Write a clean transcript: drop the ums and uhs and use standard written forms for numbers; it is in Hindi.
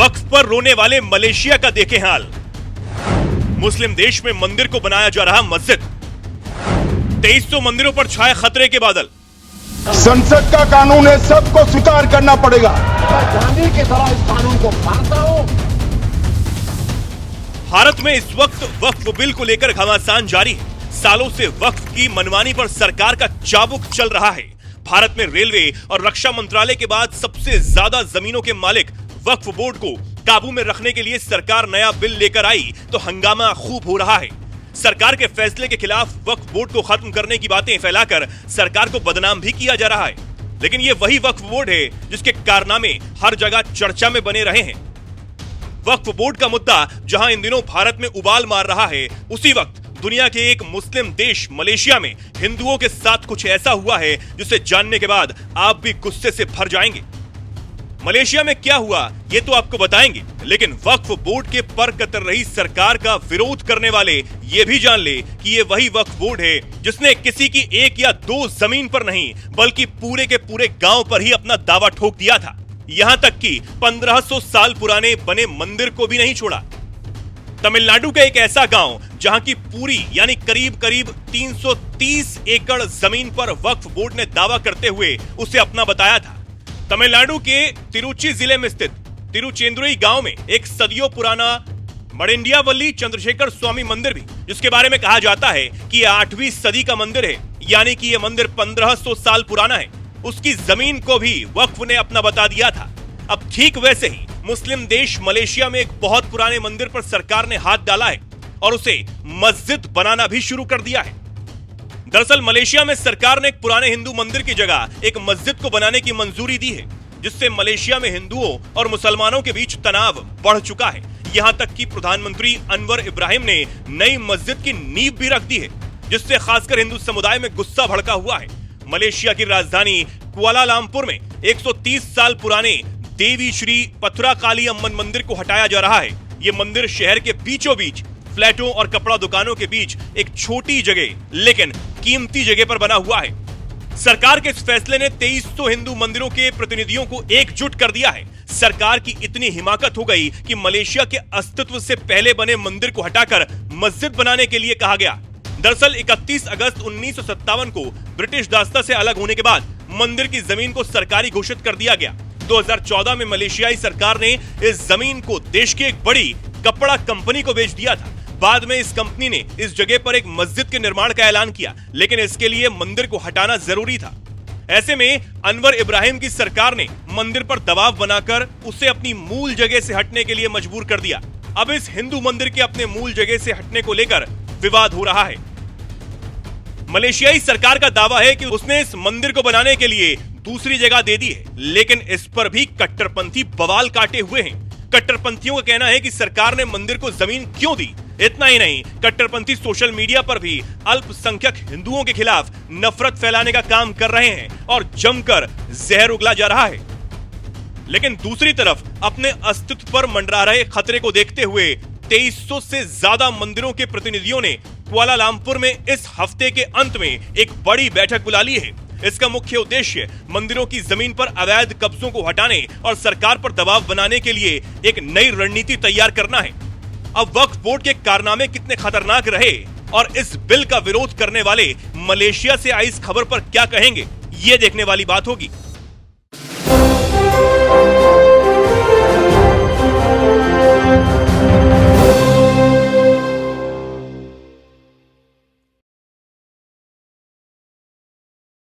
वक्फ पर रोने वाले मलेशिया का देखें हाल। मुस्लिम देश में मंदिर को बनाया जा रहा मस्जिद। 2300 मंदिरों पर छाए खतरे के बादल। संसद का कानून है, सबको स्वीकार करना पड़ेगा। गांधी की तरह इस कानून को मानता हूं। भारत में इस वक्त वक्फ बिल को लेकर घमासान जारी है। सालों से वक्फ की मनमानी पर सरकार का चाबुक चल रहा है। भारत में रेलवे और रक्षा मंत्रालय के बाद सबसे ज्यादा जमीनों के मालिक वक्फ बोर्ड को काबू में रखने के लिए सरकार नया बिल लेकर आई तो हंगामा खूब हो रहा है। सरकार के फैसले के खिलाफ वक्फ बोर्ड को खत्म करने की बातें फैलाकर सरकार को बदनाम भी किया जा रहा है। लेकिन ये वही वक्फ बोर्ड है जिसके कारनामे हर जगह चर्चा में बने रहे हैं। वक्फ बोर्ड का मुद्दा जहां इन दिनों भारत में उबाल मार रहा है, उसी वक्त दुनिया के एक मुस्लिम देश मलेशिया में हिंदुओं के साथ कुछ ऐसा हुआ है जिसे जानने के बाद आप भी गुस्से से भर जाएंगे। मलेशिया में क्या हुआ ये तो आपको बताएंगे, लेकिन वक्फ बोर्ड के पर कतर रही सरकार का विरोध करने वाले ये भी जान ले कि ये वही वक्फ बोर्ड है जिसने किसी की एक या दो जमीन पर नहीं बल्कि पूरे के पूरे गांव पर ही अपना दावा ठोक दिया था। यहां तक कि 1500 साल पुराने बने मंदिर को भी नहीं छोड़ा। तमिलनाडु का एक ऐसा गांव जहां की पूरी यानी करीब 330 एकड़ जमीन पर वक्फ बोर्ड ने दावा करते हुए उसे अपना बताया था। तमिलनाडु के तिरुचि जिले में स्थित तिरुचेंदुरई गांव में एक सदियों पुराना मडिंडियावल्ली चंद्रशेखर स्वामी मंदिर भी, जिसके बारे में कहा जाता है कि यह 8वीं सदी का मंदिर है, यानी कि यह मंदिर 1500 साल पुराना है। उसकी जमीन को भी वक्फ ने अपना बता दिया था। अब ठीक वैसे ही मुस्लिम देश मलेशिया में एक बहुत पुराने मंदिर पर सरकार ने हाथ डाला है और उसे मस्जिद बनाना भी शुरू कर दिया है। दरअसल मलेशिया में सरकार ने एक पुराने हिंदू मंदिर की जगह एक मस्जिद को बनाने की मंजूरी दी है, जिससे मलेशिया में हिंदुओं और मुसलमानों के बीच तनाव बढ़ चुका है। यहां तक कि प्रधानमंत्री अनवर इब्राहिम ने नई मस्जिद की नींव भी रख दी है, जिससे खासकर हिंदू समुदाय में गुस्सा भड़का हुआ है। मलेशिया की राजधानी कुआलालंपुर में 130 साल पुराने देवी श्री पथुराकाली अम्मन मंदिर को हटाया जा रहा है। ये मंदिर शहर के बीचों बीच फ्लैटों और कपड़ा दुकानों के बीच एक छोटी जगह लेकिन कीमती जगह पर बना हुआ है। सरकार के इस फैसले ने 2300 हिंदू मंदिरों के प्रतिनिधियों को एकजुट कर दिया है। सरकार की इतनी हिमाकत हो गई कि मलेशिया के अस्तित्व से पहले बने मंदिर को हटाकर मस्जिद बनाने के लिए कहा गया। दरअसल 31 अगस्त 1957 को ब्रिटिश दास्ता से अलग होने के बाद मंदिर की जमीन को सरकारी घोषित कर दिया गया। 2014 में मलेशियाई सरकार ने इस जमीन को देश की एक बड़ी कपड़ा कंपनी को बेच दिया था। बाद में इस कंपनी ने इस जगह पर एक मस्जिद के निर्माण का ऐलान किया, लेकिन इसके लिए मंदिर को हटाना जरूरी था। ऐसे में अनवर इब्राहिम की सरकार ने मंदिर पर दबाव बनाकर उसे अपनी मूल जगह से हटने के लिए मजबूर कर दिया। अब इस हिंदू मंदिर के अपने मूल जगह से हटने को लेकर विवाद हो रहा है। मलेशियाई सरकार का दावा है कि उसने इस मंदिर को बनाने के लिए दूसरी जगह दे दी है, लेकिन इस पर भी कट्टरपंथी बवाल काटे हुए हैं। कट्टरपंथियों का कहना है कि सरकार ने मंदिर को जमीन क्यों दी। इतना ही नहीं, कट्टरपंथी सोशल मीडिया पर भी अल्पसंख्यक हिंदुओं के खिलाफ नफरत फैलाने का काम कर रहे हैं और जमकर जहर उगला जा रहा है। लेकिन दूसरी तरफ अपने अस्तित्व पर मंडरा रहे खतरे को देखते हुए 2300 से ज्यादा मंदिरों के प्रतिनिधियों ने कुआलालंपुर में इस हफ्ते के अंत में एक बड़ी बैठक बुला ली है। इसका मुख्य उद्देश्य मंदिरों की जमीन पर अवैध कब्जों को हटाने और सरकार पर दबाव बनाने के लिए एक नई रणनीति तैयार करना है। अब वक्फ बोर्ड के कारनामे कितने खतरनाक रहे और इस बिल का विरोध करने वाले मलेशिया से आई इस खबर पर क्या कहेंगे, ये देखने वाली बात होगी।